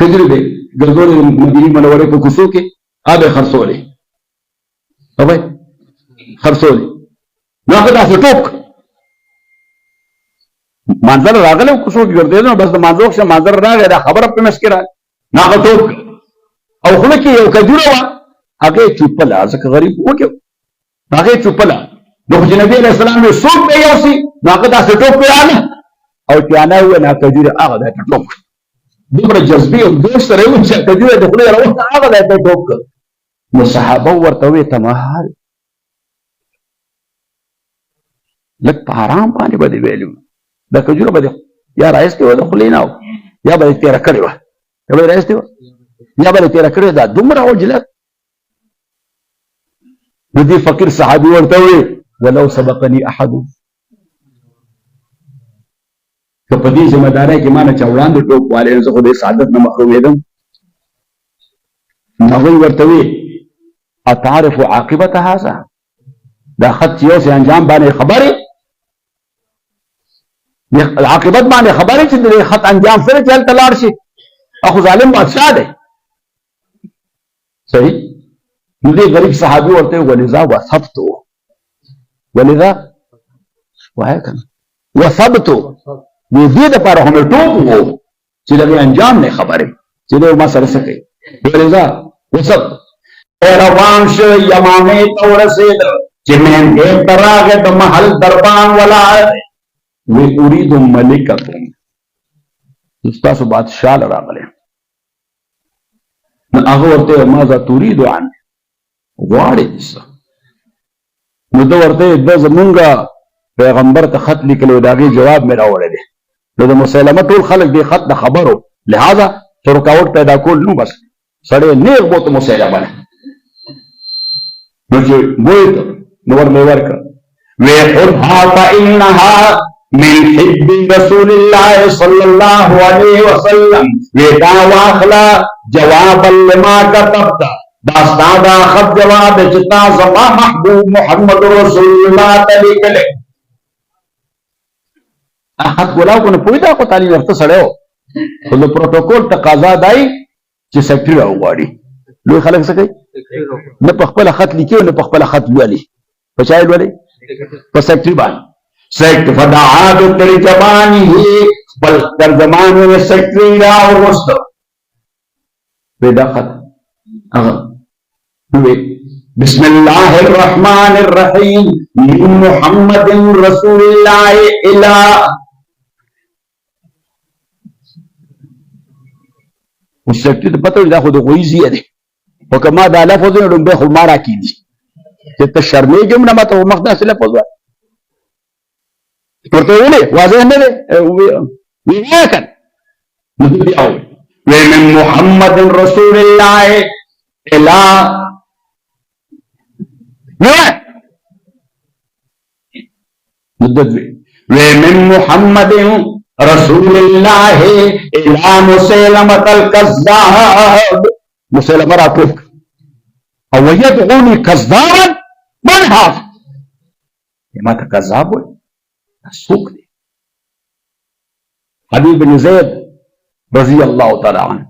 کجورې به ګرځولې مدینه منورې په کوڅو کې هغه خرڅولې او خرڅولې نو هغه تاسو ټوک منظر راغله کوڅو کې ګرځېدل بس د منظور شه منظر راغی دا خبره په مسکره نه هغه ټوک او خله کې یو کجوره وا هغه چوپلا ځکه غریب وکړو هغه چوپلا نو چې نبی علیہ السلام یې سوق به یوسي نو هغه تاسو ټوک پیانه او چې انا و نه کجوره هغه د ټوک دومره جذبي او دوست سره و چې کجوره د خله راوته هغه د ټوک نو صحابه ورته وې تمهال لک په آرام باندې بده ویلو دا کجوره بده یا راځي و د خله نه یا به تیر کړی و یا به راځي یا به تیر کړی دا دومره وجلت نو دې فقیر صحابي ورته وې ولو سبقني احد که په دې ذمہ داري کې مانه چوړان د ټوک والے زه خو دې سعادت نه محروم ېدم هغه ورته وې اتعرف عاقبه هذا دا خط یو سي انجام باندې خبره عاقبت باندې خبره چې د خط انجام سره چل تلار شي اخو ظالم بادشاہ دی صحیح نو دې غریب صحابي ورته ولذا وثبت ولذا وهكذا وثبت دې د پر هم ټوک وو چې د انجام نه خبره چې د ما سره څه کوي ولذا وثبت روان شو یمامه تورسید چې من دې تراغه د محل دربان ولا وی اريد ملککم تاسو بادشاہ راغله نو هغه ورته ماذا تريد عن غواړي نو دا ورته د زمونږه پیغمبر ته خط لیکلو داغي جواب مې راوړی دی نو د مسلمه ټول خلک دی خط د خبرو لہذا رکاوټ پیدا کول نو بس سړی نیغ بوت مسلمه نو چې بوت نو ورمې ورکړه وی خذها فإنها من حب رسول الله صلى الله عليه وسلم ودا واخلا جوابا لما كتبت دا ساده خط جواب چې تاسو ما محبوب محمد رسول الله تعالی کله احد ولاو کو نه پویدا کو تعالی ورته سړیو خو د پروتوکول تقاضا دای چې سیکریټری وغواړي لوی خلک څه کوي نه په خپل خط لیکي نه په خپل خط ویلي په چا ویلي په سیکریټری باندې سیکٹ فدعات ترجمانی ہی بل ترجمانی میں سیکٹری را ورست پیدا خط بسم اللہ الرحمن الرحیم من محمد رسول اللہ الہ اس سیکٹری تو پتہ دا خود غویزی ہے وکما دا لفظ نے بے خمارا کی دی کہ تشرمی جملہ مت مخدہ سے لفظ ورته ولې واضح نه دی وینا کړ نو بیا وې من محمد رسول الله الى مدد ومن محمد رسول الله الى مسيلمة الكذاب مسيلمة راتوك او يدعوني كذابا من هذا ما تكذاب سوق دی حبیب بن زید رضی الله تعالی عنہ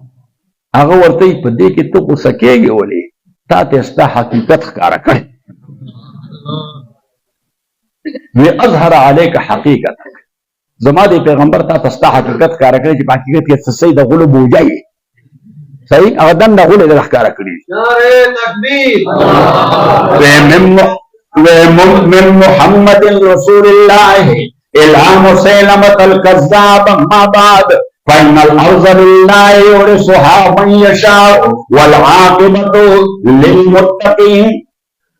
هغه ورته په دې کې ته غوسه کېږي ولې تا ته ستا حقیقت ښکارا کړ وی اظهر عليك حقیقتک زما دې پیغمبر تا ته ستا حقیقت ښکارا کړ چې په حقیقت کې څه سید غلو بوجای صحیح هغه دم غلو دې ښکارا کړی نعره تکبیر من محمد رسول الله الى مسيلمة الكذاب ما بعد فإن الأرض لله يورثها من يشاء والعاقبة للمتقين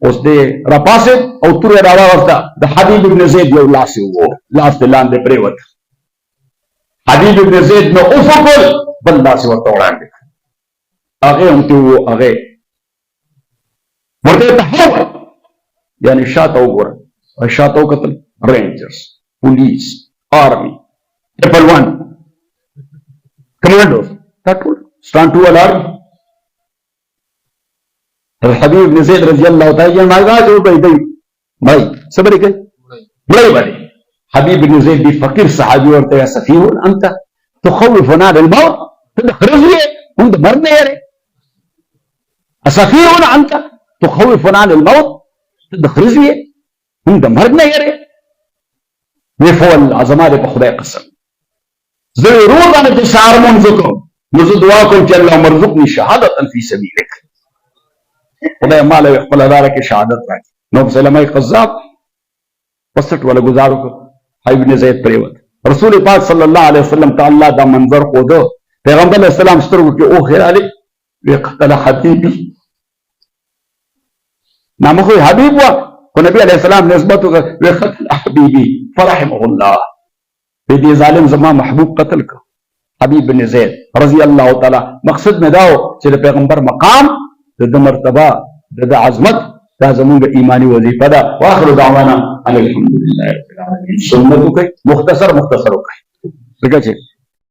اوس دې راپاسه او تور راوا وستا د حبیب ابن زید یو لاس وو لاس لاندې پریوت حبیب ابن زید نو افقل بل لاس ورته وړاندې هغه هم ته هغه ورته تحول یعنی شاته وګوره او شاته وکتل رینجرز پولیس آرمی ټریپل 1 کمانډوز دا ټول ستان ټول آرمی حبیب بن زید رضی الله تعالی عنہ هغه ته وایي مای صبر کوي مړی باندې حبيب بن زيد دي فقير صحابي ورته يا سفيه انت تخوفنا بالموت تخرجني هم مرنا يا ري اسفيه انت تخوفنا عن الموت تخرجني هم مرنا يا ري وفول عظمات بخدای قسم ضرور باندې شعر منځکم نزو دعا کوم چې الله مرزقني شهادت في سبيلك خدای مال خپل لاره کې شهادت راکړي نو سلمہ قذاب وسط ولا گزارو کو ابن زید پریوت رسول پاک صلی الله علیه وسلم تعالی دا منظر خو دو پیغمبر علیہ السلام سترګو کې او خیر علی وقتل حبیبی نامه خو حبیب وا کو نبی علیہ السلام نسبت وقتل حبیبی فرحمه الله دې ظالم زما محبوب قتل کو حبیب بن زید رضی الله تعالی مقصد مې داو چې د پیغمبر مقام د مرتبه د عظمت دا زمونږ ایمانی وظیفه ده واخر دعوانا الحمدلله رب العالمین سنت کوي مختصر وکړي څنګه چې